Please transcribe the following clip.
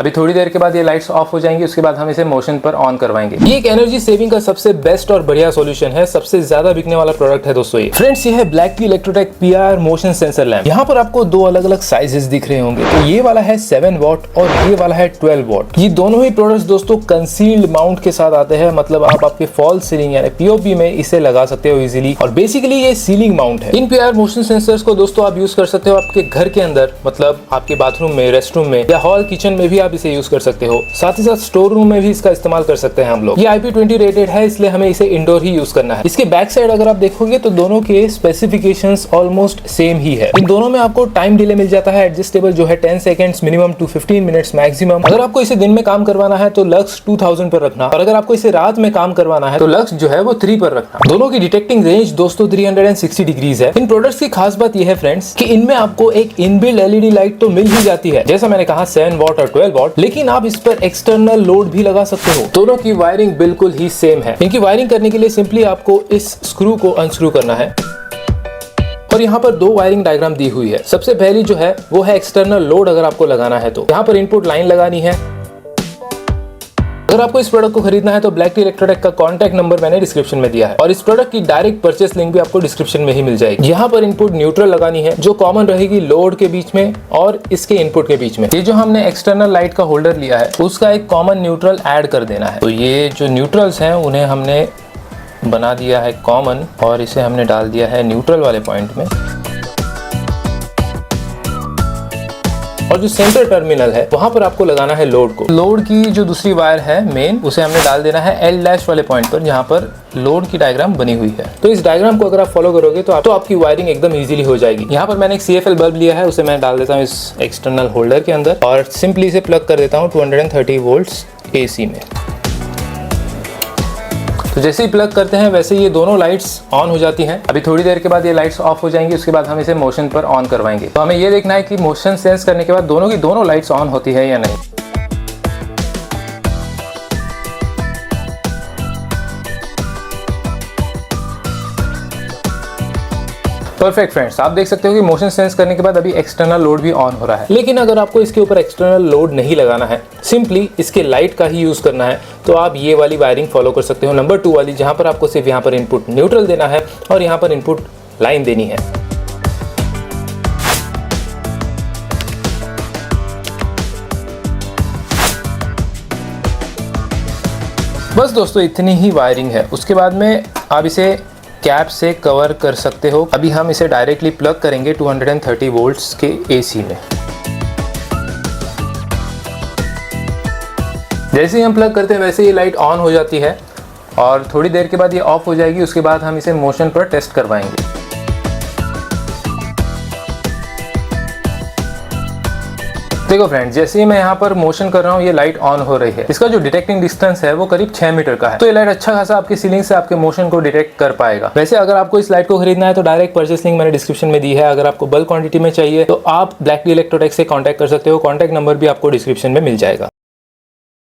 अभी थोड़ी देर के बाद ये लाइट्स ऑफ हो जाएंगी, उसके बाद हम इसे मोशन पर ऑन करवाएंगे। ये एक एनर्जी सेविंग का सबसे बेस्ट और बढ़िया सॉल्यूशन है, सबसे ज्यादा बिकने वाला प्रोडक्ट है दोस्तों ये। फ्रेंड्स, ये है ब्लैककी इलेक्ट्रोटेक पीआर मोशन सेंसर लैंप। यहाँ पर आपको दो अलग अलग साइजेस दिख रहे होंगे, तो ये वाला है 7 वॉट और ये वाला है 12 वॉट। ये दोनों ही प्रोडक्ट्स दोस्तों कंसील्ड माउंट के साथ आते हैं, मतलब आप आपके फॉल सीलिंग यानी पीओपी में इसे लगा सकते हो इजीली। और बेसिकली ये सीलिंग माउंट है। इन पीआर मोशन सेंसर्स को दोस्तों आप यूज कर सकते हो आपके घर के अंदर, मतलब आपके बाथरूम में, रेस्ट रूम में या हॉल किचन में भी आप इसे यूज कर सकते हो। साथ ही साथ स्टोर रूम में भी इसका इस्तेमाल कर सकते हैं हम लोग। ये IP20 रेटेड है, इसलिए हमें इसे इंडोर ही यूज करना है। इसके बैक साइड अगर आप देखोगे तो दोनों के स्पेसिफिकेशंस ऑलमोस्ट सेम ही है। इन दोनों में आपको टाइम डिले मिल जाता है एडजस्टेबल, जो है 10 seconds minimum to 15 minutes maximum. अगर आपको इसे दिन में काम करवाना है तो लक्स 2000 पर रखना, और अगर आपको इसे रात में काम करवाना है तो लक्स जो है वो 3 पर रखना। दोनों की डिटेक्टिंग रेंज दोस्तों 360 डिग्रीज है। इन प्रोडक्ट्स की खास बात यह है फ्रेंड्स कि इनमें आपको एक इनबिल्ट LED लाइट तो मिल ही जाती है, जैसा मैंने कहा 7 वॉट और 12 वॉट, लेकिन आप इस पर एक्सटर्नल लोड भी लगा सकते हो। दोनों की वायरिंग बिल्कुल ही सेम है। इनकी वायरिंग करने के लिए सिंपली आपको इस स्क्रू को अनस्क्रू करना है, और यहाँ पर दो वायरिंग डायग्राम दी हुई है। सबसे पहली जो है वो है एक्सटर्नल लोड अगर आपको लगाना है तो यहाँ पर इनपुट लाइन लगानी है। अगर आपको इस प्रोडक्ट को खरीदना है तो ब्लैककी इलेक्ट्रोटेक का कॉन्टैक्ट नंबर मैंने डिस्क्रिप्शन में दिया है, और इस प्रोडक्ट की डायरेक्ट परचेस लिंक भी आपको डिस्क्रिप्शन में ही मिल जाएगी। यहाँ पर इनपुट न्यूट्रल लगानी है, जो कॉमन रहेगी लोड के बीच में और इसके इनपुट के बीच में। ये जो हमने एक्सटर्नल लाइट का होल्डर लिया है उसका एक कॉमन न्यूट्रल ऐड कर देना है। तो ये जो न्यूट्रल्स हैं उन्हें हमने बना दिया है कॉमन, और इसे हमने डाल दिया है न्यूट्रल वाले पॉइंट में। और जो सेंटर टर्मिनल है वहां पर आपको लगाना है लोड को। लोड की जो दूसरी वायर है मेन, उसे हमने डाल देना है L' वाले पॉइंट पर, जहां पर लोड की डायग्राम बनी हुई है। तो इस डायग्राम को अगर आप फॉलो करोगे तो आपकी वायरिंग एकदम इजीली हो जाएगी। यहाँ पर मैंने एक CFL बल्ब लिया है, उसे मैं डाल देता हूँ इस एक्सटर्नल होल्डर के अंदर, और सिंपली इसे प्लग कर देता हूँ 230 वोल्ट्स AC में। तो जैसे ही प्लग करते हैं वैसे ये दोनों लाइट्स ऑन हो जाती हैं। अभी थोड़ी देर के बाद ये लाइट्स ऑफ हो जाएंगी, उसके बाद हम इसे मोशन पर ऑन करवाएंगे। तो हमें ये देखना है कि मोशन सेंस करने के बाद दोनों की दोनों लाइट्स ऑन होती है या नहीं। परफेक्ट फ्रेंड्स, आप देख सकते हो कि मोशन सेंस करने के बाद अभी एक्सटर्नल लोड भी ऑन हो रहा है। लेकिन अगर आपको इसके ऊपर एक्सटर्नल लोड नहीं लगाना है, सिंपली इसके लाइट का ही यूज करना है, तो आप ये वाली वायरिंग फॉलो कर सकते हो, नंबर 2 वाली, जहां पर आपको सिर्फ यहाँ पर इनपुट न्यूट्रल देना है और यहाँ पर इनपुट लाइन देनी है। बस दोस्तों इतनी ही वायरिंग है। उसके बाद में आप इसे कैप से कवर कर सकते हो। अभी हम इसे डायरेक्टली प्लग करेंगे 230 वोल्ट्स के AC में। जैसे ही हम प्लग करते हैं वैसे ये लाइट ऑन हो जाती है, और थोड़ी देर के बाद ये ऑफ हो जाएगी। उसके बाद हम इसे मोशन पर टेस्ट करवाएंगे। देखो फ्रेंड्स, जैसे ही मैं यहाँ पर मोशन कर रहा हूँ ये लाइट ऑन हो रही है। इसका जो डिटेक्टिंग डिस्टेंस है वो करीब 6 मीटर का है, तो ये लाइट अच्छा खासा आपकी सीलिंग से आपके मोशन को डिटेक्ट कर पाएगा। वैसे अगर आपको इस लाइट को खरीदना है तो डायरेक्ट परचेस लिंक मैंने डिस्क्रिप्शन में दी है। अगर आपको बल्क क्वांटिटी में चाहिए तो आप ब्लैककी इलेक्ट्रोटेक से कॉन्टैक्ट कर सकते हो, कॉन्टैक्ट नंबर भी आपको डिस्क्रिप्शन में मिल जाएगा।